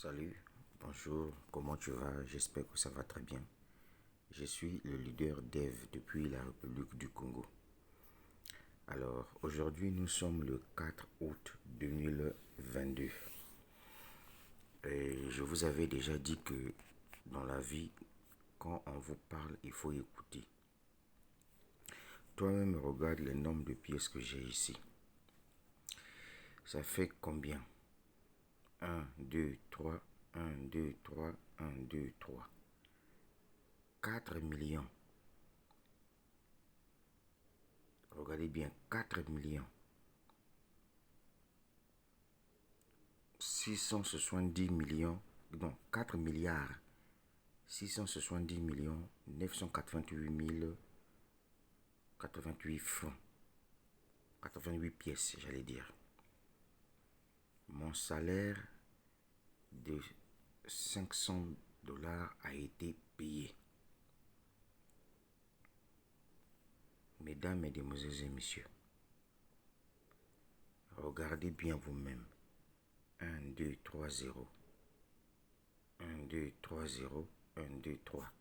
Salut, bonjour, comment tu vas? J'espère que ça va très bien. Je suis le leader Dev depuis la République du Congo. Alors, aujourd'hui, nous sommes le 4 août 2022. Et je vous avais déjà dit que dans la vie, quand on vous parle, il faut écouter. Toi-même, regarde le nombre de pièces que j'ai ici. Ça fait combien? 1, 2, 3, 1, 2, 3, 1, 2, 3. 4 millions. Regardez bien, 4 millions. 670 millions, non, 4 milliards, 670 millions, 988 mille, 88 francs, 88 pièces, j'allais dire. Mon salaire de 500 dollars a été payé. Mesdames, mesdemoiselles et messieurs, regardez bien vous-même. 1, 2, 3, 0. 1, 2, 3, 0. 1, 2, 3.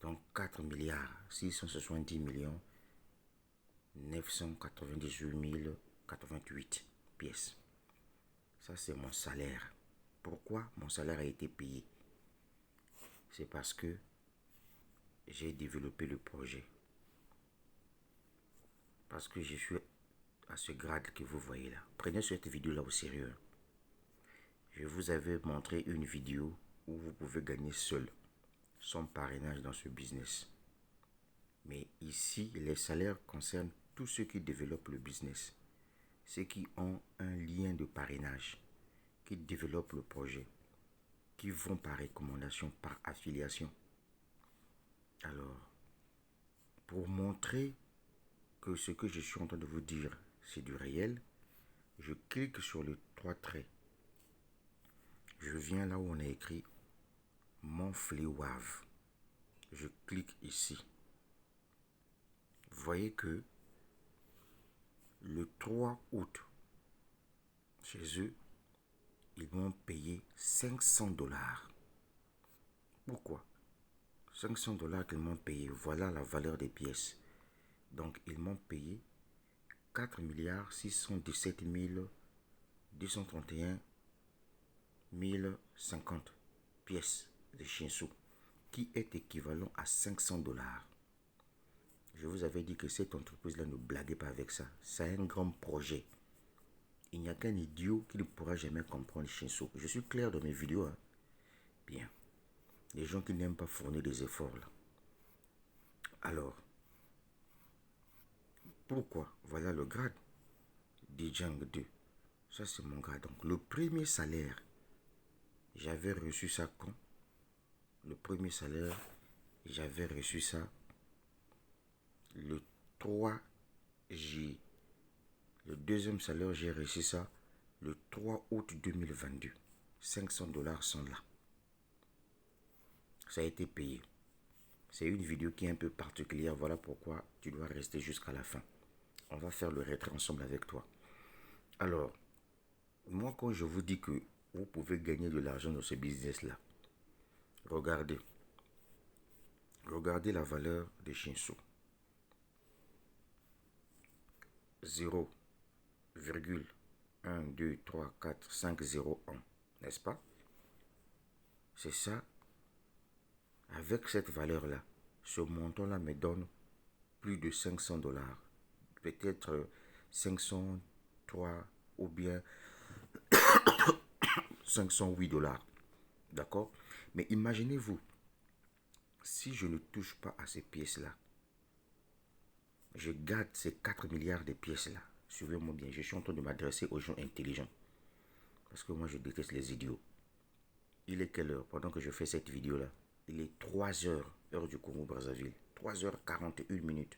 Donc 4 milliards, 670 millions, 998 088 pièces. Ça, c'est mon salaire. Pourquoi mon salaire a été payé? C'est parce que j'ai développé le projet. Parce que je suis à ce grade que vous voyez là. Prenez cette vidéo-là au sérieux. Je vous avais montré une vidéo où vous pouvez gagner seul, sans parrainage dans ce business. Mais ici, les salaires concernent tous ceux qui développent le business. Ceux qui ont un lien de parrainage, qui développent le projet, qui vont par recommandation, par affiliation. Alors, pour montrer que ce que je suis en train de vous dire, c'est du réel, je clique sur les trois traits. Je viens là où on a écrit Monthly Wave. Je clique ici. Vous voyez que le 3 août, chez eux, ils m'ont payé 500 dollars. Pourquoi? 500 dollars qu'ils m'ont payé, voilà la valeur des pièces. Donc, ils m'ont payé 4 milliards 617 231 1050 pièces de Shinsu, qui est équivalent à 500 dollars. Je vous avais dit que cette entreprise-là ne blaguait pas avec ça. C'est un grand projet. Il n'y a qu'un idiot qui ne pourra jamais comprendre Shinsu. Je suis clair dans mes vidéos. Hein? Bien. Les gens qui n'aiment pas fournir des efforts là. Alors, pourquoi? Voilà le grade. Dijang 2. Ça, c'est mon grade. Donc, le premier salaire, j'avais reçu ça quand? Le premier salaire, j'avais reçu ça le 3 juillet. Le deuxième salaire, j'ai reçu ça le 3 août 2022. 500 dollars sont là. Ça a été payé. C'est une vidéo qui est un peu particulière. Voilà pourquoi tu dois rester jusqu'à la fin. On va faire le retrait ensemble avec toi. Alors, moi, quand je vous dis que vous pouvez gagner de l'argent dans ce business-là, regardez. Regardez la valeur de Shinsu. 0,1, 2, 3, 4, 5, 0, 1. N'est-ce pas? C'est ça. Avec cette valeur-là, ce montant-là me donne plus de 500 dollars. Peut-être 503 ou bien 508 dollars. D'accord? Mais imaginez-vous, si je ne touche pas à ces pièces-là, je garde ces 4 milliards de pièces-là. Suivez-moi bien, je suis en train de m'adresser aux gens intelligents. Parce que moi, je déteste les idiots. Il est quelle heure pendant que je fais cette vidéo-là? Il est 3 heures, heure du Congo-Brazzaville. 3h41 minutes.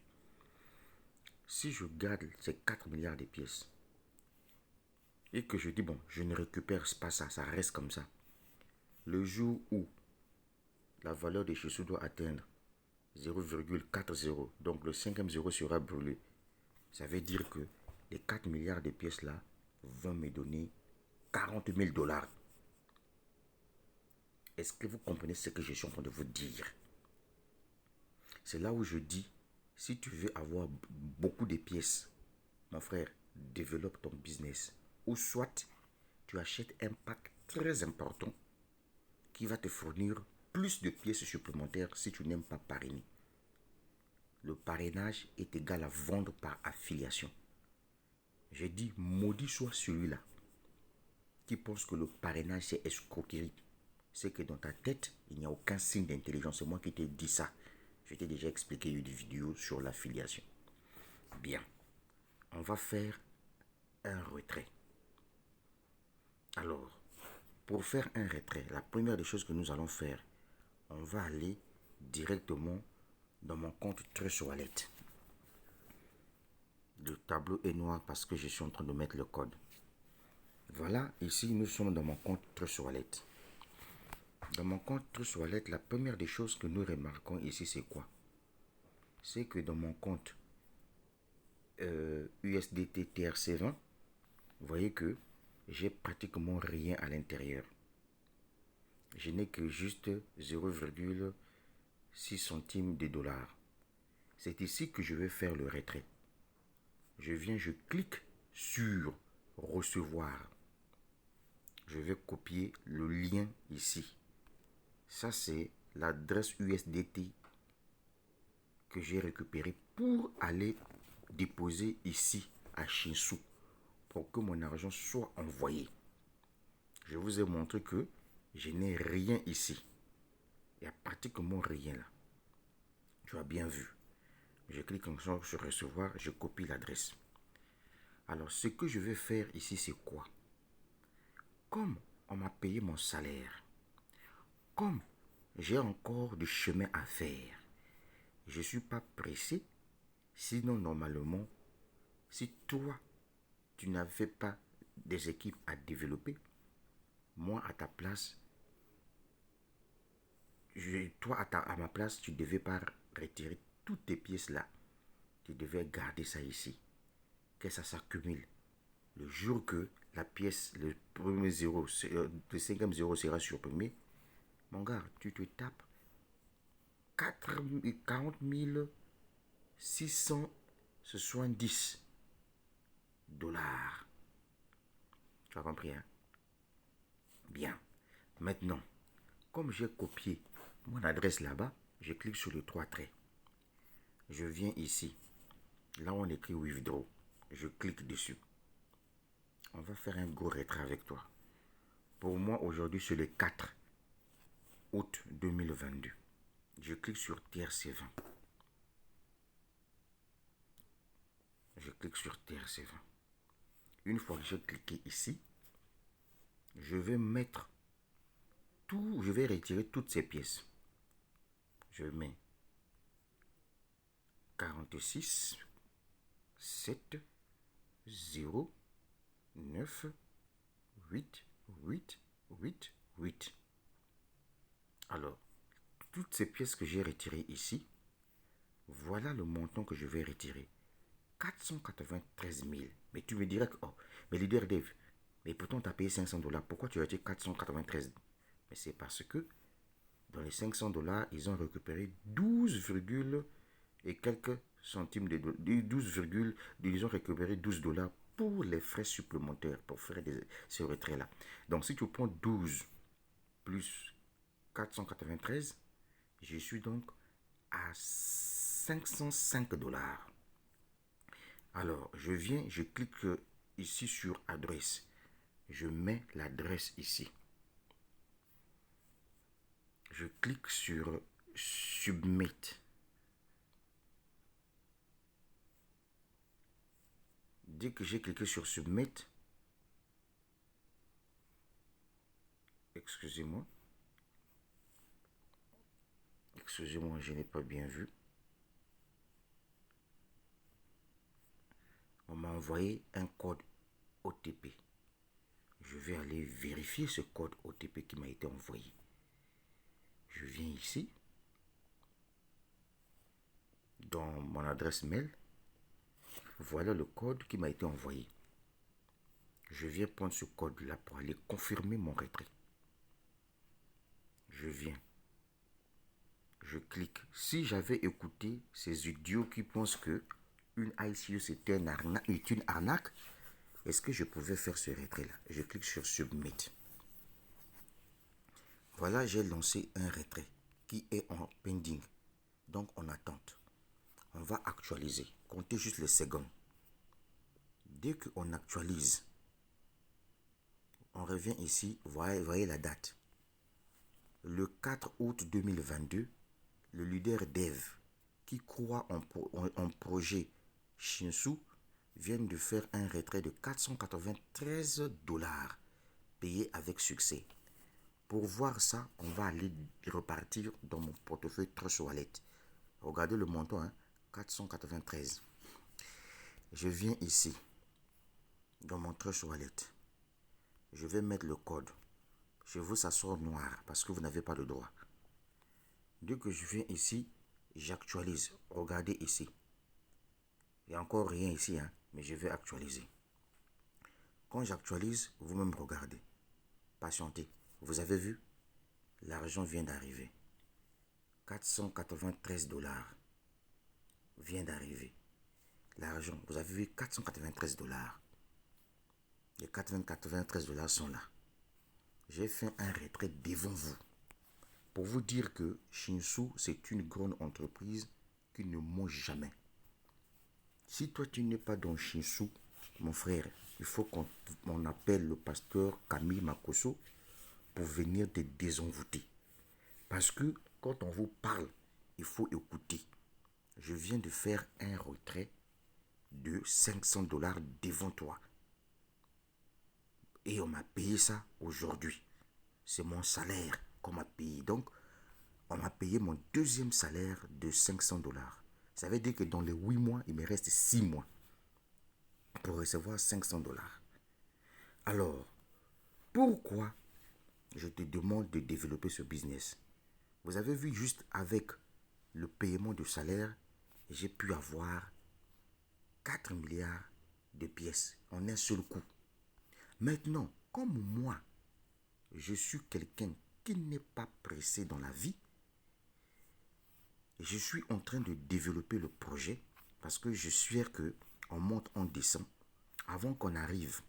Si je garde ces 4 milliards de pièces et que je dis, bon, je ne récupère pas ça, ça reste comme ça. Le jour où la valeur des chaussures doit atteindre 0,40, donc le cinquième zéro sera brûlé. Ça veut dire que les 4 milliards de pièces là vont me donner 40 000 dollars. Est-ce que vous comprenez ce que je suis en train de vous dire? C'est là où je dis, si tu veux avoir beaucoup de pièces, mon frère, développe ton business. Ou soit, tu achètes un pack très important qui va te fournir plus de pièces supplémentaires si tu n'aimes pas parrainer. Le parrainage est égal à vendre par affiliation. J'ai dit, maudit soit celui-là qui pense que le parrainage c'est escroquerie. C'est que dans ta tête, il n'y a aucun signe d'intelligence. C'est moi qui t'ai dit ça. Je t'ai déjà expliqué une vidéo sur l'affiliation. Bien. On va faire un retrait. Alors, pour faire un retrait, la première des choses que nous allons faire, on va aller directement dans mon compte Trust Wallet. Le tableau est noir parce que je suis en train de mettre le code. Voilà, ici nous sommes dans mon compte Trust Wallet. Dans mon compte Trust Wallet, la première des choses que nous remarquons ici, c'est quoi? C'est que dans mon compte USDT TRC20, vous voyez que j'ai pratiquement rien à l'intérieur. Je n'ai que juste 0,6 centimes de dollars. C'est ici que je vais faire le retrait. Je viens, je clique sur recevoir. Je vais copier le lien ici. Ça, c'est l'adresse USDT que j'ai récupérée pour aller déposer ici à Shinsu pour que mon argent soit envoyé. Je vous ai montré que je n'ai rien ici. Il n'y a pratiquement rien là. Tu as bien vu. Je clique encore sur recevoir, je copie l'adresse. Alors, ce que je vais faire ici, c'est quoi? Comme on m'a payé mon salaire, comme j'ai encore du chemin à faire, je ne suis pas pressé. Sinon, normalement, si toi, tu n'avais pas des équipes à développer, moi, à ta place, à ma place, tu ne devais pas retirer toutes tes pièces là. Tu devais garder ça ici. Que ça s'accumule. Le jour que la pièce, le premier zéro, le cinquième zéro sera supprimé, mon gars, tu te tapes 40 670 dollars. Tu as compris, hein? Bien. Maintenant, comme j'ai copié mon adresse là-bas, je clique sur les trois traits. Je viens ici. Là, on écrit withdraw. Je clique dessus. On va faire un gros retrait avec toi. Pour moi, aujourd'hui, c'est le 4 août 2022. Je clique sur TRC20. Je clique sur TRC20. Une fois que j'ai cliqué ici, je vais mettre tout, je vais retirer toutes ces pièces. Je mets 46 7 0 9 8 8 8 8. Alors, toutes ces pièces que j'ai retirées ici, voilà le montant que je vais retirer. 493 000. Mais tu me dirais que, oh, mais leader Dave, mais pourtant tu as payé 500 dollars. Pourquoi tu as été 493? Mais c'est parce que dans les 500 dollars, ils ont récupéré 12, et quelques centimes de 12, ils ont récupéré 12 dollars pour les frais supplémentaires pour faire ce retrait-là. Donc si tu prends 12 plus 493, je suis donc à 505 dollars. Alors, je viens, je clique ici sur adresse. Je mets l'adresse ici. Je clique sur submit. Dès que j'ai cliqué sur submit, excusez-moi, je n'ai pas bien vu. On m'a envoyé un code OTP. Je vais aller vérifier ce code OTP qui m'a été envoyé. Je viens ici, dans mon adresse mail. Voilà le code qui m'a été envoyé. Je viens prendre ce code-là pour aller confirmer mon retrait. Je viens. Je clique. Si j'avais écouté ces idiots qui pensent que une ICO c'est une arnaque, est-ce que je pouvais faire ce retrait-là? Je clique sur Submit. Voilà, j'ai lancé un retrait qui est en pending. Donc, en attente. On va actualiser. Comptez juste les secondes. Dès qu'on actualise, on revient ici. Voyez la date. Le 4 août 2022, le leader dev qui croit en projet Shinsu vient de faire un retrait de 493 $ payé avec succès. Pour voir ça, on va aller repartir dans mon portefeuille Trust Wallet. Regardez le montant, hein, 493. Je viens ici, dans mon Trust Wallet. Je vais mettre le code. Chez vous, ça sort noir parce que vous n'avez pas le droit. Dès que je viens ici, j'actualise. Regardez ici. Il n'y a encore rien ici, hein, mais je vais actualiser. Quand j'actualise, vous-même regardez. Patientez. Vous avez vu? L'argent vient d'arriver. 493 $ vient d'arriver. L'argent, vous avez vu 493 $. Les 493 $ sont là. J'ai fait un retrait devant vous. Pour vous dire que Shinsu, c'est une grande entreprise qui ne ment jamais. Si toi, tu n'es pas dans Shinsu, mon frère, il faut qu'on appelle le pasteur Camille Makosso pour venir te désenvoûter. Parce que quand on vous parle, il faut écouter. Je viens de faire un retrait de 500 $ devant toi. Et on m'a payé ça aujourd'hui. C'est mon salaire qu'on m'a payé. Donc, on m'a payé mon deuxième salaire de 500 $. Ça veut dire que dans les 8 mois, il me reste 6 mois pour recevoir 500 $. Alors, pourquoi je te demande de développer ce business? Vous avez vu, juste avec le paiement de salaire, j'ai pu avoir 4 milliards de pièces en un seul coup. Maintenant, comme moi, je suis quelqu'un qui n'est pas pressé dans la vie, je suis en train de développer le projet parce que je suis sûr qu'on monte, on descend. Avant qu'on arrive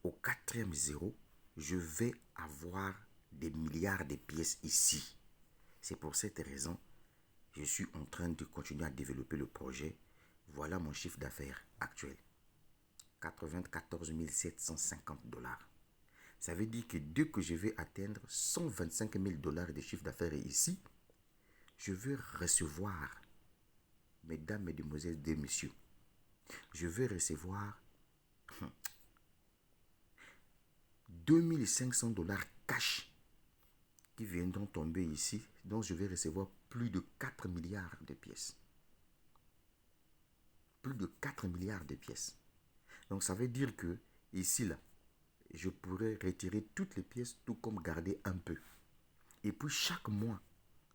au 4e zéro, je vais avoir des milliards de pièces ici. C'est pour cette raison que je suis en train de continuer à développer le projet. Voilà mon chiffre d'affaires actuel. 94 750 $. Ça veut dire que dès que je vais atteindre 125 000 $ de chiffre d'affaires ici, je vais recevoir, mesdames, mesdemoiselles et messieurs, je vais recevoir 2500 $ cash qui viendront tomber ici, donc je vais recevoir plus de 4 milliards de pièces. Plus de 4 milliards de pièces. Donc ça veut dire que ici, là, je pourrais retirer toutes les pièces, tout comme garder un peu. Et puis chaque mois,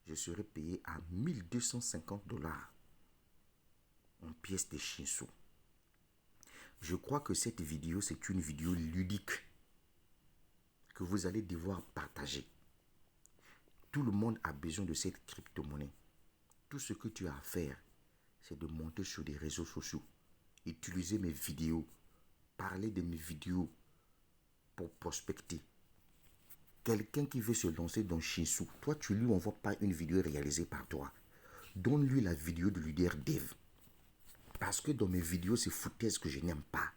je serai payé à 1250 $ en pièces de Shinsu. Je crois que cette vidéo, c'est une vidéo ludique que vous allez devoir partager. Tout le monde a besoin de cette crypto-monnaie. Tout ce que tu as à faire, c'est de monter sur des réseaux sociaux, utiliser mes vidéos, parler de mes vidéos pour prospecter. Quelqu'un qui veut se lancer dans Shinsu, toi tu lui envoies pas une vidéo réalisée par toi. Donne-lui la vidéo de leader dev. Parce que dans mes vidéos, c'est foutaise que je n'aime pas.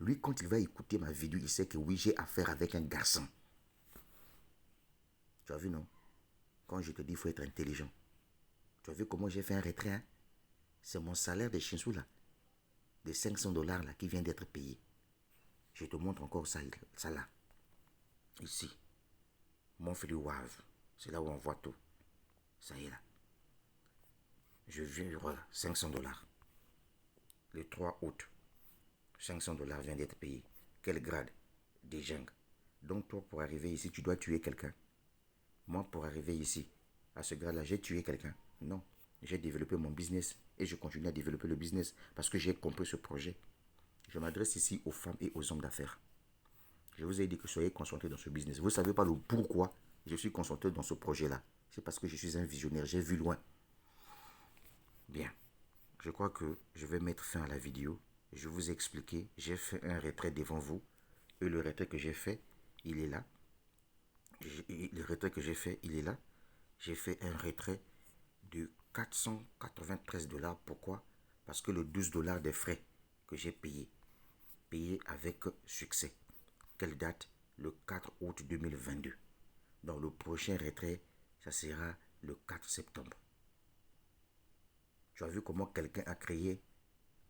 Lui, quand il va écouter ma vidéo, il sait que oui, j'ai affaire avec un garçon. Tu as vu, non? Quand je te dis qu'il faut être intelligent. Tu as vu comment j'ai fait un retrait, hein? C'est mon salaire de Shinsu là, de 500 $ là, qui vient d'être payé. Je te montre encore ça là. Ici. Mon free wave. C'est là où on voit tout. Ça y est là. Je viens, voilà, 500 $. Le 3 août, 500 $ vient d'être payé. Quel grade? Dejang. Donc toi, pour arriver ici, tu dois tuer quelqu'un. Moi, pour arriver ici, à ce grade-là, j'ai tué quelqu'un. Non, j'ai développé mon business et je continue à développer le business parce que j'ai compris ce projet. Je m'adresse ici aux femmes et aux hommes d'affaires. Je vous ai dit que soyez concentrés dans ce business. Vous ne savez pas le pourquoi je suis concentré dans ce projet-là. C'est parce que je suis un visionnaire, j'ai vu loin. Bien, je crois que je vais mettre fin à la vidéo. Je vous ai expliqué, j'ai fait un retrait devant vous. Et le retrait que j'ai fait, il est là. Le retrait que j'ai fait, il est là. J'ai fait un retrait de 493 dollars. Pourquoi? Parce que le 12 dollars des frais que j'ai payé avec succès. Quelle date? Le 4 août 2022. Donc le prochain retrait, ça sera le 4 septembre. Tu as vu comment quelqu'un a créé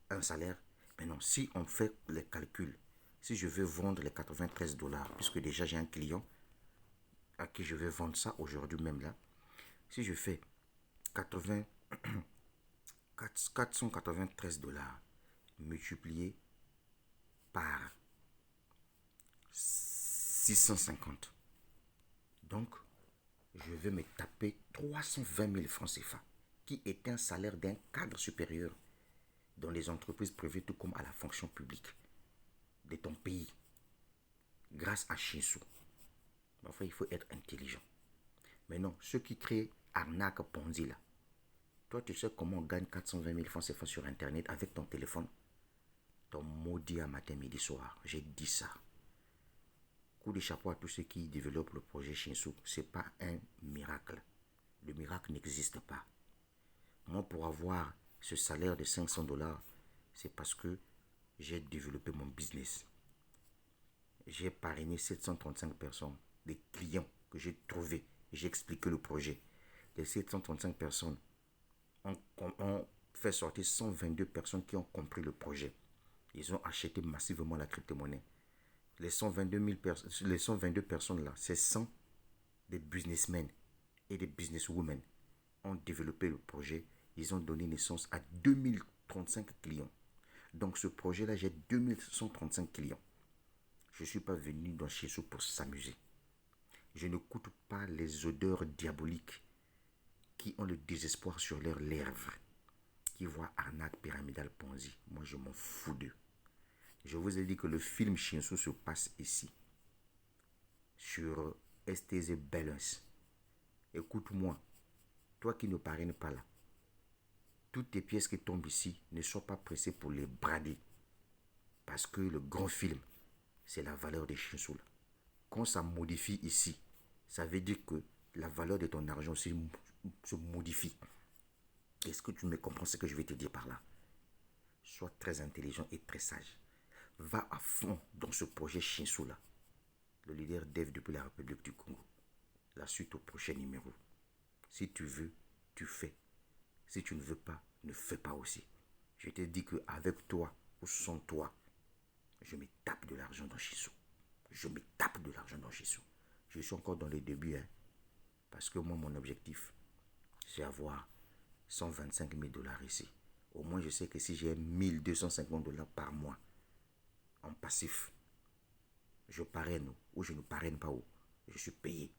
un salaire? Maintenant, si on fait les calculs, si je veux vendre les 93 dollars, puisque déjà j'ai un client à qui je vais vendre ça aujourd'hui même là, si je fais 80, 493 dollars multiplié par 650, donc je vais me taper 320 000 francs CFA, qui est un salaire d'un cadre supérieur dans les entreprises privées, tout comme à la fonction publique de ton pays, grâce à Shinsu. Enfin, il faut être intelligent. Mais non, ceux qui créent arnaque Ponzi là, toi tu sais comment on gagne 420 000 francs CFA sur internet avec ton téléphone? Ton maudit à matin, midi, soir. J'ai dit ça. Coup de chapeau à tous ceux qui développent le projet Shinsu. Ce n'est pas un miracle. Le miracle n'existe pas. Moi, pour avoir ce salaire de 500 dollars, c'est parce que j'ai développé mon business. J'ai parrainé 735 personnes, des clients que j'ai trouvés. J'ai expliqué le projet. Les 735 personnes ont fait sortir 122 personnes qui ont compris le projet. Ils ont acheté massivement la crypto-monnaie. Les 122 personnes là, c'est 100 des businessmen et des businesswomen ont développé le projet. Ils ont donné naissance à 2035 clients. Donc ce projet-là, j'ai 2135 clients. Je ne suis pas venu dans chez eux pour s'amuser. Je n'écoute pas les odeurs diaboliques qui ont le désespoir sur leurs lèvres, qui voient arnaque pyramidale Ponzi. Moi, je m'en fous d'eux. Je vous ai dit que le film Shinsu se passe ici, sur STZ Balance. Écoute-moi, toi qui ne parraines pas là, toutes tes pièces qui tombent ici, ne sois pas pressé pour les brader. Parce que le grand film, c'est la valeur des Shinsu là. Quand ça modifie ici, ça veut dire que la valeur de ton argent se modifie. Est-ce que tu me comprends ce que je vais te dire par là? Sois très intelligent et très sage. Va à fond dans ce projet Shinsu là. Le leader dev depuis la République du Congo. La suite au prochain numéro. Si tu veux, tu fais. Si tu ne veux pas, ne fais pas aussi. Je te dis qu'avec toi ou sans toi, je me tape de l'argent dans Shinsu. Je me tape de l'argent dans Shinsu. Je suis encore dans les débuts, hein. Parce que moi, mon objectif, c'est avoir 125 000 dollars ici. Au moins, je sais que si j'ai 1250 dollars par mois en passif, je parraine ou je ne parraine pas, où je suis payé.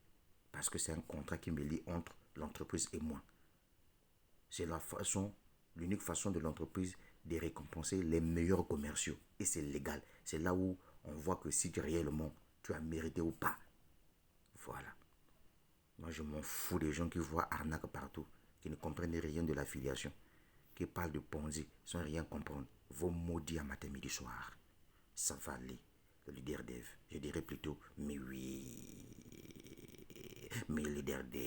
Parce que c'est un contrat qui me lie entre l'entreprise et moi. C'est l'unique façon de l'entreprise de récompenser les meilleurs commerciaux. Et c'est légal. C'est là où on voit que si réellement tu as mérité ou pas. Voilà. Moi, je m'en fous des gens qui voient arnaque partout, qui ne comprennent rien de l'affiliation, qui parlent de Ponzi sans rien comprendre. Vos maudits à matin, midi, soir. Ça va aller. Le leader dev. Je dirais plutôt, mais oui. Mais le leader dev.